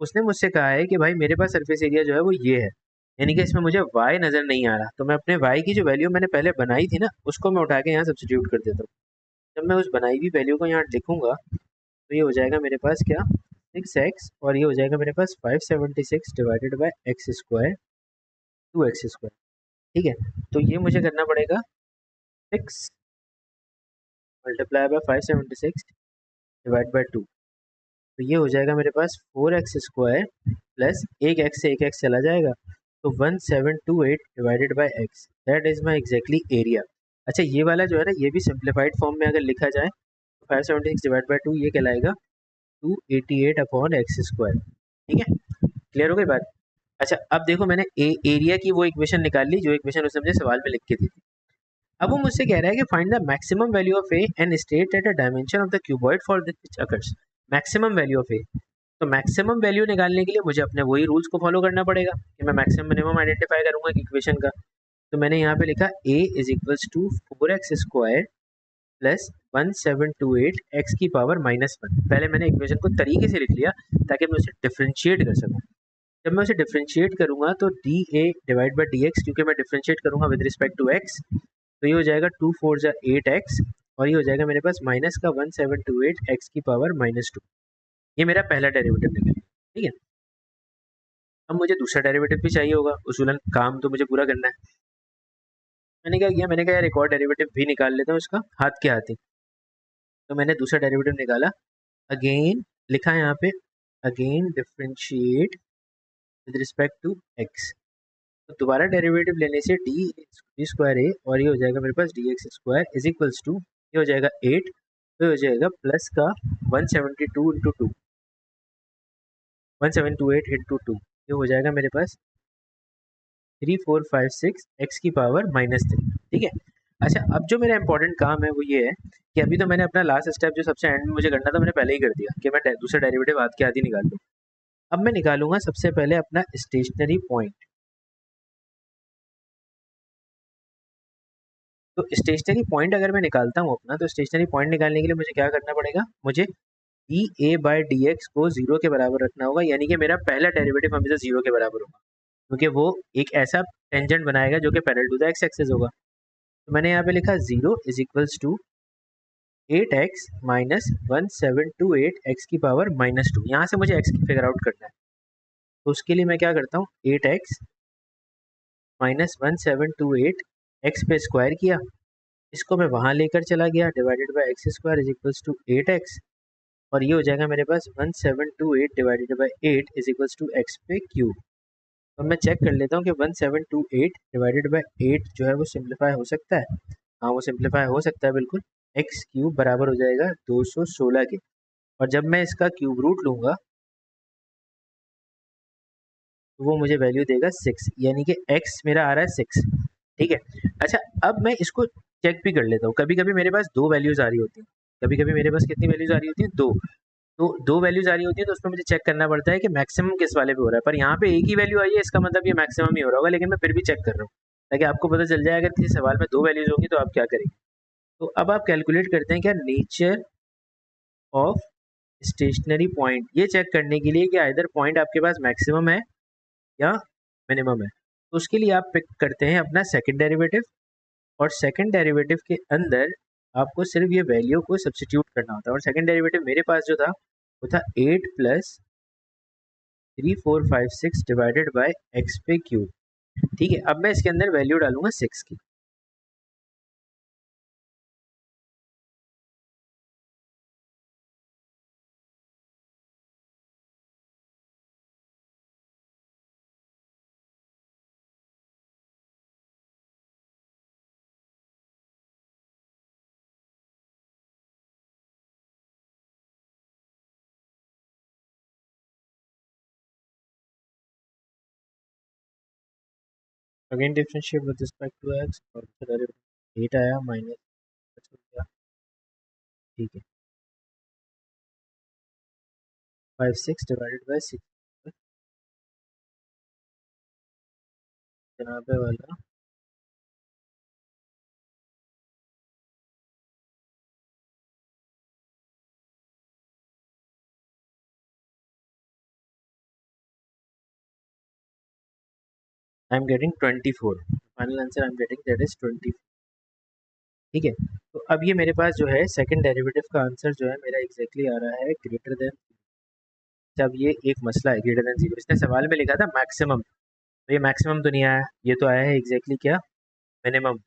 उसने मुझसे कहा है कि भाई मेरे पास सरफेस एरिया जो है वो ये है, यानी कि इसमें मुझे y नज़र नहीं आ रहा। तो मैं अपने y की जो वैल्यू मैंने पहले बनाई थी ना, उसको मैं उठा के यहाँ सब्स्टिट्यूट कर देता हूँ। जब मैं उस बनाई हुई वैल्यू को यहाँ लिखूंगा तो ये हो जाएगा मेरे पास क्या, 6x और ये हो जाएगा मेरे पास 576 divided by x square 2x square. ठीक है, तो ये मुझे करना पड़ेगा 6 मल्टीप्लाई बाय 576 डिवाइड बाई 2। तो ये हो जाएगा मेरे पास 4x स्क्वायर प्लस एक एक्स से एक एक्स चला जाएगा तो 1728 divided by x, that is my exactly area. अच्छा, ये वाला जो है ना, ये भी सिंप्लीफाइड फॉर्म में अगर लिखा जाए तो 576 डिवाइड बाई 2 ये कहलाएगा 288 अपॉन एक्स स्क्वायर। ठीक है, क्लियर हो गई बात? अच्छा, अब देखो मैंने एरिया की वो इक्वेशन निकाल ली जो इक्वेशन उसने मुझे सवाल में लिख के दी थी। अब वो मुझसे कह रहा है कि find the maximum value of A and state that the dimension of the cuboid for which occurs. Maximum value of A, तो मैक्सिमम वैल्यू निकालने के लिए मुझे अपने वही रूल्स को फॉलो करना पड़ेगा कि मैं मैक्सिमम मिनिमम आइडेंटिफाई करूंगा इक्वेशन का। तो मैंने यहाँ पे लिखा a is equals to 4x square plus 1728 x की पावर -1। पहले मैंने इक्वेशन को तरीके से लिख लिया ताकि मैं उसे डिफ्रेंशिएट कर सकूँ। जब मैं उसे डिफ्रेंशिएट करूंगा तो D A divide by D x, क्योंकि मैं डिफ्रेंशिएट करूंगा विद रिस्पेक्ट टू एक्स, तो ये हो जाएगा 2 4 जा 8x और ये हो जाएगा मेरे पास माइनस का 1728 एक्स की पावर -2। ये मेरा पहला डेरिवेटिव निकल गया। ठीक है, अब मुझे दूसरा डेरिवेटिव भी चाहिए होगा, उसूलन काम तो मुझे पूरा करना है। मैंने क्या किया, मैंने कहा यार एक और डेरिवेटिव भी निकाल लेता हूँ इसका हाथ के हाथ ही। तो मैंने दूसरा डेरिवेटिव निकाला, अगेन लिखा है यहाँ पे again differentiate with respect to x. तो दोबारा डेरिवेटिव लेने से डी स्क्वायर ए और ये हो जाएगा मेरे पास D X square is equals to, ये हो जाएगा 8, तो ये हो जाएगा प्लस का 172 इंटू 2, 1728 इंटू 2, ये हो जाएगा मेरे पास 3456 एक्स की पावर -3। ठीक है, अच्छा अब जो मेरा इंपॉर्टेंट काम है वो ये है कि अभी तो मैंने अपना लास्ट स्टेप जो सबसे एंड में मुझे करना था मैंने पहले ही कर दिया कि मैं दूसरा डेरिवेटिव हाथ के हाथ ही निकाल लूँ। अब मैं निकालूंगा सबसे पहले अपना स्टेशनरी पॉइंट। तो स्टेशनरी पॉइंट अगर मैं निकालता हूँ अपना, तो स्टेशनरी पॉइंट निकालने के लिए मुझे क्या करना पड़ेगा, मुझे D A by D x को 0 के बराबर रखना होगा, यानी कि मेरा पहला डेरिवेटिव हमेशा 0 के बराबर होगा क्योंकि वो एक ऐसा टेंजेंट बनाएगा जो कि parallel to the x axis होगा। तो मैंने यहाँ पे लिखा 0 is equals to 8x minus 1728 x की पावर -2। यहाँ से मुझे x की फिगर आउट करना है, तो उसके लिए मैं क्या करता हूँ, 8x माइनस 1728 एक्स पे स्क्वायर किया, इसको मैं वहाँ लेकर चला गया divided by x square is equals to 8x और ये हो जाएगा मेरे पास 1728 divided by 8 is equals to x पे क्यूब। तो मैं चेक कर लेता हूँ कि 1728 डिवाइडेड बाई 8 जो है वो सिंप्लीफाई हो सकता है। हाँ, वो सिंप्लीफाई हो सकता है बिल्कुल। एक्स क्यूब बराबर हो जाएगा 216 के, और जब मैं इसका क्यूब रूट लूँगा तो वो मुझे वैल्यू देगा 6, यानी कि x मेरा आ रहा है 6। ठीक है, अच्छा अब मैं इसको चेक भी कर लेता हूँ। कभी कभी मेरे पास दो वैल्यूज़ आ रही होती हैं, कभी कभी मेरे पास कितनी वैल्यूज़ आ रही होती हैं, दो। तो दो वैल्यूज़ आ रही होती है तो उसमें मुझे चेक करना पड़ता है कि मैक्सिमम किस वाले पे हो रहा है। पर यहाँ पे एक ही वैल्यू आई है, इसका मतलब ये मैक्सिमम ही हो रहा होगा, लेकिन मैं फिर भी चेक कर रहा हूँ ताकि आपको पता चल जाए अगर किसी सवाल में दो वैल्यूज़ होंगी तो आप क्या करेंगे। तो अब आप कैलकुलेट करते हैं क्या, नेचर ऑफ स्टेशनरी पॉइंट, ये चेक करने के लिए कि आइदर पॉइंट आपके पास मैक्सिमम है या मिनिमम है। तो उसके लिए आप पिक करते हैं अपना सेकंड डेरिवेटिव, और सेकंड डेरिवेटिव के अंदर आपको सिर्फ ये वैल्यू को सब्स्टिट्यूट करना होता है। और सेकंड डेरिवेटिव मेरे पास जो था वो था 8 प्लस 3456 डिवाइडेड बाय एक्स पे क्यूब। ठीक है, अब मैं इसके अंदर वैल्यू डालूंगा 6 की। Again differentiate with respect to x, और डेरिवेटिव 8 आया माइनस हो गया। ठीक है, 56 डिवाइडेड बाय 6 जनाबे वाला। I am getting 24, final answer I am getting that is 24। ठीक है, तो अब ये मेरे पास जो है सेकंड डेरिवेटिव का आंसर जो है मेरा एग्जैक्टली आ रहा है ग्रेटर देन। जब ये एक मसला है ग्रेटर देन जीरो, इसने सवाल में लिखा था मैक्सिमम, तो ये मैक्सिमम तो नहीं आया, ये तो आया है एग्जैक्टली क्या, मिनिमम।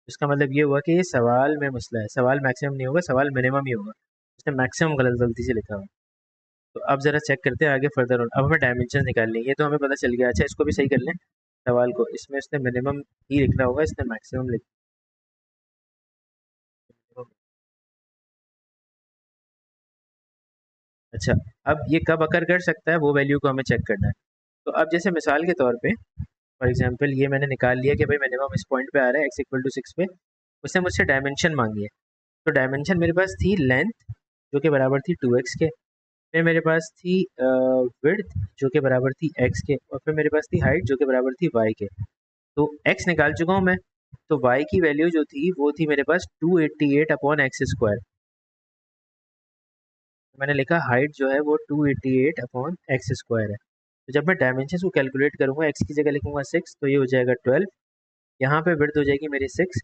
इसका मतलब ये हुआ कि ये सवाल में मसला है, सवाल मैक्सिमम नहीं होगा, सवाल मिनिमम ही होगा, इसने मैक्सिमम गलती से लिखा हुआ। तो अब जरा चेक करते हैं आगे फर्दर ऑन। अब हमें डायमेंशन निकालनी है, ये तो हमें पता चल गया। अच्छा, इसको भी सही कर लें सवाल को, इसमें इसने मिनिमम ही लिखना होगा, इसने मैक्सिमम लिखा। अच्छा, अब ये कब अकर कर सकता है वो वैल्यू को हमें चेक करना है। तो अब जैसे मिसाल के तौर पे फॉर एग्जांपल ये मैंने निकाल लिया कि भाई मिनिमम इस पॉइंट पे आ रहा है x = 6 पे, उसने मुझसे डायमेंशन मांगी है। तो डायमेंशन मेरे पास थी लेंथ जो कि बराबर थी 2x के, फिर मेरे पास थी विड्थ जो कि बराबर थी x के, और फिर मेरे पास थी हाइट जो कि बराबर थी y के। तो x निकाल चुका हूँ मैं, तो y की वैल्यू जो थी वो थी मेरे पास 288 अपॉन एक्स स्क्वायर। मैंने लिखा हाइट जो है वो 288 अपॉन एक्स स्क्वायर है। तो जब मैं डायमेंशन को कैलकुलेट करूंगा, x की जगह लिखूंगा 6 तो ये हो जाएगा 12, यहाँ पे विड्थ हो जाएगी मेरी 6,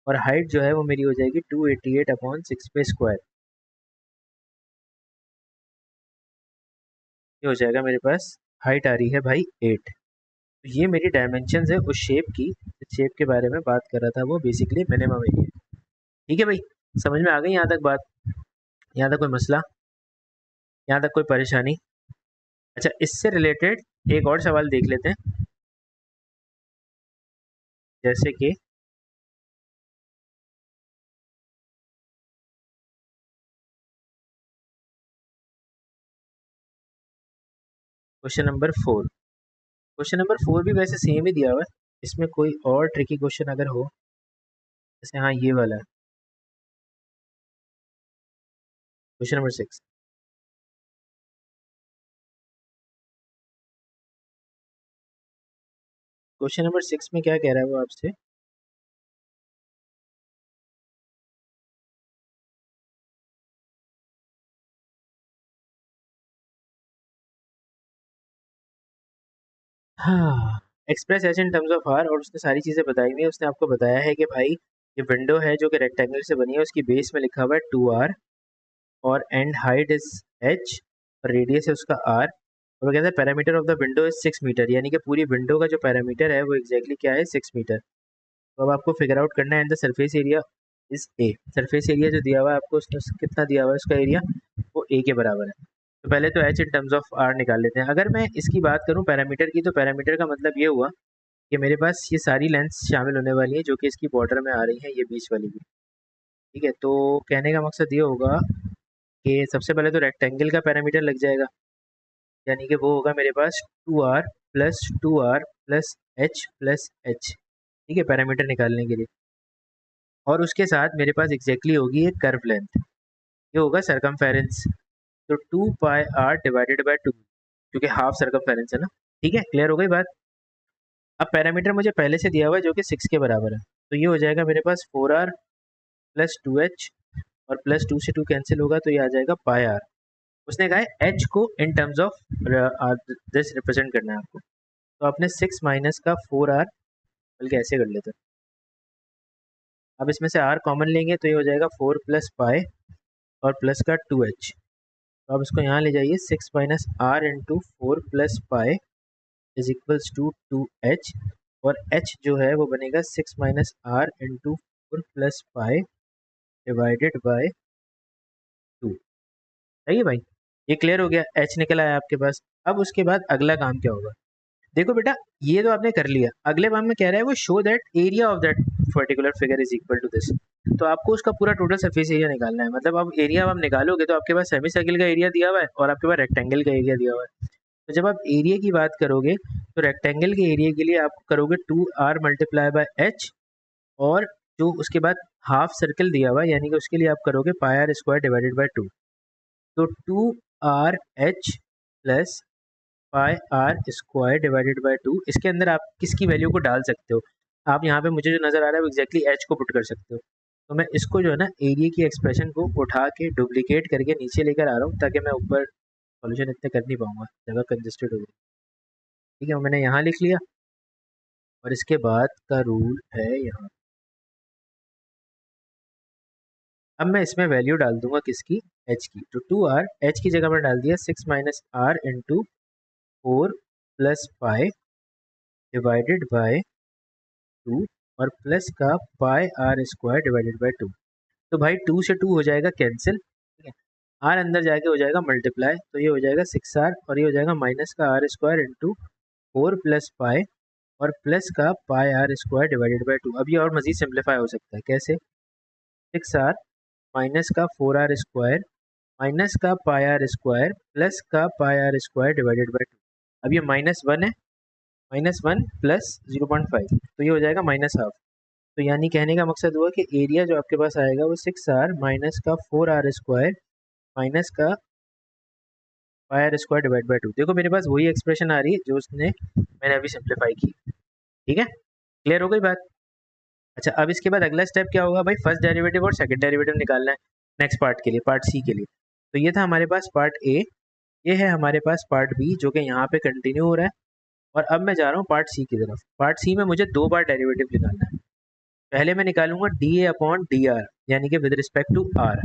और हाइट जो है वो मेरी हो जाएगी 288 अपॉन 6 पे स्क्वायर। ये हो जाएगा मेरे पास, हाइट आ रही है भाई 8। तो ये मेरी डायमेंशन है उस शेप की, जिस शेप के बारे में बात कर रहा था वो बेसिकली मिनिमम एरिया। ठीक है भाई, समझ में आ गई यहाँ तक बात? यहाँ तक कोई मसला, यहाँ तक कोई परेशानी? अच्छा, इससे रिलेटेड एक और सवाल देख लेते हैं, जैसे कि क्वेश्चन नंबर 4। क्वेश्चन नंबर 4 भी वैसे सेम ही दिया हुआ है, इसमें कोई और ट्रिकी क्वेश्चन अगर हो, जैसे हाँ ये वाला है क्वेश्चन नंबर 6। क्वेश्चन नंबर 6 में क्या कह रहा है वो आपसे, हाँ, express h in terms of r, और उसने सारी चीज़ें बताई हुई है। उसने आपको बताया है कि भाई ये विंडो है जो कि रेक्टेंगल से बनी है, उसकी बेस में लिखा हुआ है 2r, और एंड हाइट इज h, और रेडियस है उसका r, और वो कहता है parameter of the window is 6 metre, यानी कि पूरी विंडो का जो पैरामीटर है वो एग्जैक्टली क्या है, 6 मीटर। तो अब आपको फिगर आउट करना है, and the surface area is a. Surface area जो दिया हुआ है आपको, उसने कितना दिया हुआ है उसका एरिया, वो ए के बराबर है। तो पहले तो h in terms of r निकाल लेते हैं। अगर मैं इसकी बात करूं पैरामीटर की, तो पैरामीटर का मतलब ये हुआ कि मेरे पास ये सारी लेंथ्स शामिल होने वाली हैं जो कि इसकी बॉर्डर में आ रही हैं, ये बीच वाली भी। ठीक है, तो कहने का मकसद ये होगा कि सबसे पहले तो रेक्टेंगल का पैरामीटर लग जाएगा, यानी कि वो होगा मेरे पास 2r plus H plus H. ठीक है, पैरामीटर निकालने के लिए। और उसके साथ मेरे पास एग्जैक्टली होगी एक कर्व लेंथ, ये होगा सरकमफेरेंस। तो 2πr डिवाइडेड बाय 2, क्योंकि हाफ सरकमफेरेंस है ना। ठीक है, क्लियर हो गई बात? अब पैरामीटर मुझे पहले से दिया हुआ है जो कि 6 के बराबर है, तो ये हो जाएगा मेरे पास 4r प्लस 2h, और प्लस 2 से 2 कैंसिल होगा तो ये आ जाएगा पाई आर। उसने कहा है h को इन टर्म्स ऑफ दिस रिप्रेजेंट करना है आपको, तो आपने 6 माइनस का 4r, बल्कि ऐसे कर लेते हैं। अब इसमें से r कॉमन लेंगे तो ये हो जाएगा 4 प्लस पाई, और प्लस का 2h, तो तो आप इसको यहाँ ले जाइए, 6 minus r into 4 plus pi is equals to 2h, और h जो है वो बनेगा 6 minus r into 4 plus pi divided by 2। सही है भाई, ये क्लियर हो गया, h निकल आया आपके पास। अब उसके बाद अगला काम क्या होगा, देखो बेटा ये तो आपने कर लिया, अगले काम में कह रहा है वो show that area of that particular figure is equal to this. तो आपको उसका पूरा टोटल सरफेस एरिया निकालना है, मतलब अब एरिया आप निकालोगे तो आपके पास सेमी सर्किल का एरिया दिया हुआ है और आपके पास रेक्टेंगल का एरिया दिया हुआ है। तो जब आप एरिया की बात करोगे तो रेक्टेंगल के एरिया के लिए आप करोगे 2r मल्टीप्लाई बाय एच, और जो उसके बाद हाफ सर्कल दिया हुआ है यानी कि उसके लिए आप करोगे pi r square divided by 2। तो 2r h plus pi r square divided by 2, इसके अंदर आप किसकी वैल्यू को डाल सकते हो, आप यहाँ पे मुझे जो नज़र आ रहा है वो एग्जैक्टली एच को पुट कर सकते हो। तो मैं इसको जो है ना एरिया की एक्सप्रेशन को उठा के डुप्लीकेट करके नीचे लेकर आ रहा हूँ, ताकि मैं ऊपर सॉल्यूशन इतने कर नहीं पाऊंगा, जगह कंजेस्टेड हो गई। ठीक है, मैंने यहाँ लिख लिया, और इसके बाद का रूल है यहाँ। अब मैं इसमें वैल्यू डाल दूंगा किसकी, एच की। तो 2r, एच की जगह पर डाल दिया 6 minus r into 4 plus pi divided by 2, और प्लस का pi r square divided by 2। तो भाई 2 से 2 हो जाएगा कैंसिल, ठीक है, आर अंदर जाके हो जाएगा मल्टीप्लाई, तो ये हो जाएगा 6r, और ये हो जाएगा माइनस का r square into 4 plus pi, और प्लस का pi r square divided by 2। अब ये और मज़ीद सिंप्लीफाई हो सकता है, कैसे, 6r माइनस का 4r स्क्वायर माइनस का पाई आर स्क्वायर प्लस का pi r square divided by 2। अब ये -1 है, -1 प्लस 0.5, तो ये हो जाएगा -हाफ। तो यानी कहने का मकसद हुआ कि एरिया जो आपके पास आएगा वो 6r माइनस का 4r स्क्वायर माइनस का pi r square divide by 2। देखो मेरे पास वही एक्सप्रेशन आ रही है जो उसने मैंने अभी सिंप्लीफाई की। ठीक है, क्लियर हो गई बात। अच्छा, अब इसके बाद अगला स्टेप क्या होगा भाई, फर्स्ट डेरिवेटिव और सेकंड डेरिवेटिव निकालना है नेक्स्ट पार्ट के लिए, पार्ट सी के लिए। तो ये था हमारे पास पार्ट ए, ये है हमारे पास पार्ट बी जो कि यहाँ पे कंटिन्यू हो रहा है, और अब मैं जा रहा हूँ पार्ट सी की तरफ। पार्ट सी में मुझे 2 बार डेरिवेटिव निकालना है। पहले मैं निकालूंगा D A upon D are, यानी कि विद रिस्पेक्ट टू आर।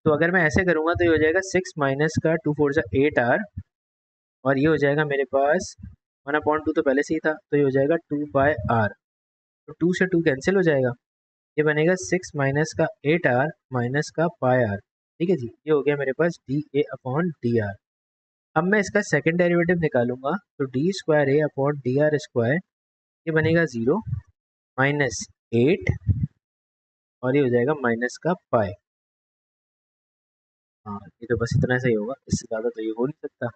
तो अगर मैं ऐसे करूंगा तो ये हो जाएगा 6 माइनस का 2 4 जा 8r, और ये हो जाएगा मेरे पास 1/2 तो पहले से ही था, तो ये हो जाएगा 2/r। तो 2 से 2 कैंसिल हो जाएगा, ये बनेगा 6 माइनस का 8r माइनस का पाई आर। ठीक है जी, ये हो गया मेरे पास D A upon D R. अब मैं इसका सेकंड डेरिवेटिव निकालूंगा, तो D square A upon D R square, ये बनेगा 0 माइनस 8, और ये हो जाएगा माइनस का पाई। हाँ, ये तो बस इतना सही होगा, इससे ज़्यादा तो ये हो नहीं सकता।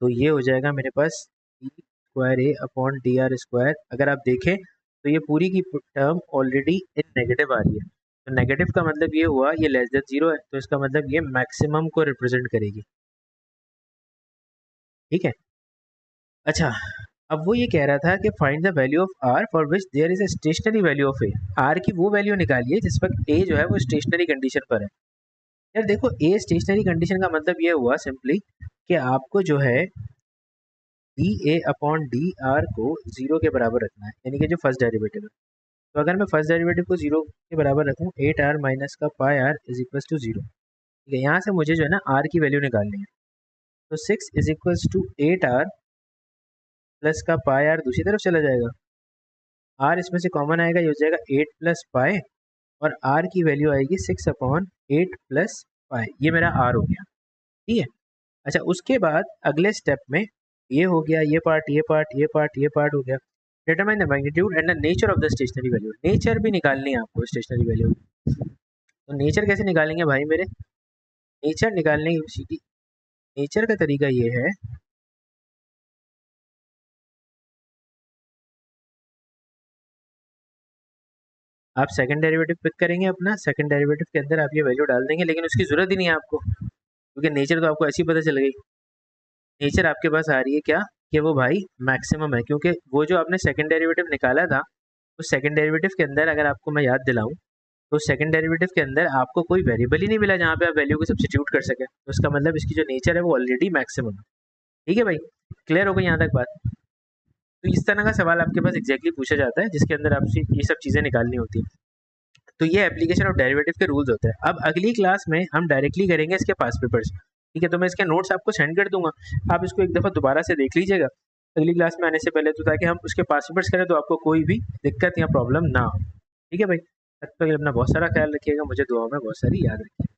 तो ये हो जाएगा मेरे पास D square A upon D R square. अगर आप देखें तो ये पूरी की टर्म ऑलरेडी इन नेगेटिव आ रही है, तो नेगेटिव का मतलब ये हुआ ये लेस देन 0 है, तो इसका मतलब ये मैक्सिमम को रिप्रेजेंट करेगी। ठीक है, अच्छा, अब वो ये कह रहा था कि find the value of r for which there is a stationary value of A. R की वो वैल्यू निकालिए जिस वक्त ए जो है वो स्टेशनरी कंडीशन पर है। यार देखो, ए स्टेशनरी कंडीशन का मतलब ये हुआ सिंपली कि आपको जो है D A upon D are को 0 के बराबर रखना है, यानी कि जो फर्स्ट डेरिवेटिव है। तो अगर मैं फर्स्ट डेरिवेटिव को 0 के बराबर रखूँ, 8r माइनस का pi are is equals to 0। ठीक है, यहाँ से मुझे जो है ना आर की वैल्यू निकालनी है। तो 6 is equals to 8r plus का पाई आर दूसरी तरफ चला जाएगा, आर इसमें से कॉमन आएगा, ये हो जाएगा 8 प्लस पाई, और आर की वैल्यू आएगी 6 अपॉन 8 प्लस पाई, ये मेरा आर हो गया। ठीक है, अच्छा उसके बाद अगले स्टेप में ये हो गया, ये पार्ट ये पार्ट ये पार्ट ये पार्ट हो गया। Determine the magnitude and the nature of the stationary value, nature भी निकालनी है आपको स्टेशनरी वैल्यू। तो नेचर कैसे निकालेंगे भाई मेरे, नेचर निकालने की नेचर का तरीका ये है, आप सेकंड डेरिवेटिव पिक करेंगे अपना, सेकंड डेरिवेटिव के अंदर आप ये वैल्यू डाल देंगे, लेकिन उसकी जरूरत ही नहीं है आपको, क्योंकि नेचर तो आपको ऐसी पता चल गई। नेचर आपके पास आ रही है क्या, कि वो भाई मैक्सिमम है, क्योंकि वो जो आपने सेकंड डेरिवेटिव निकाला था, उस सेकंड डेरिवेटिव के अंदर अगर आपको मैं याद दिलाऊं, तो सेकंड डेरिवेटिव के अंदर आपको कोई वेरिएबल ही नहीं मिला जहाँ पे आप वैल्यू को सब्स्टिट्यूट कर सके, तो उसका मतलब इसकी जो नेचर है वो ऑलरेडी मैक्सिमम है। ठीक है भाई, क्लियर हो गई यहाँ तक बात। तो इस तरह का सवाल आपके पास एग्जैक्टली पूछा जाता है जिसके अंदर आपसे ये सब चीज़ें निकालनी होती है। तो ये एप्लीकेशन ऑफ डेरिवेटिव के रूल्स होते हैं। अब अगली क्लास में हम डायरेक्टली करेंगे इसके पास्ट पेपर्स, ठीक है? तो मैं इसके नोट्स आपको सेंड कर दूंगा, आप इसको एक दफ़ा दोबारा से देख लीजिएगा अगली क्लास में आने से पहले, तो ताकि हम उसके पास्ट पेपर्स करें तो आपको कोई भी दिक्कत या प्रॉब्लम ना हो, ठीक है भाई? तब तक अपना बहुत सारा ख्याल रखिएगा, मुझे दुआओं में बहुत सारी याद रखिएगा।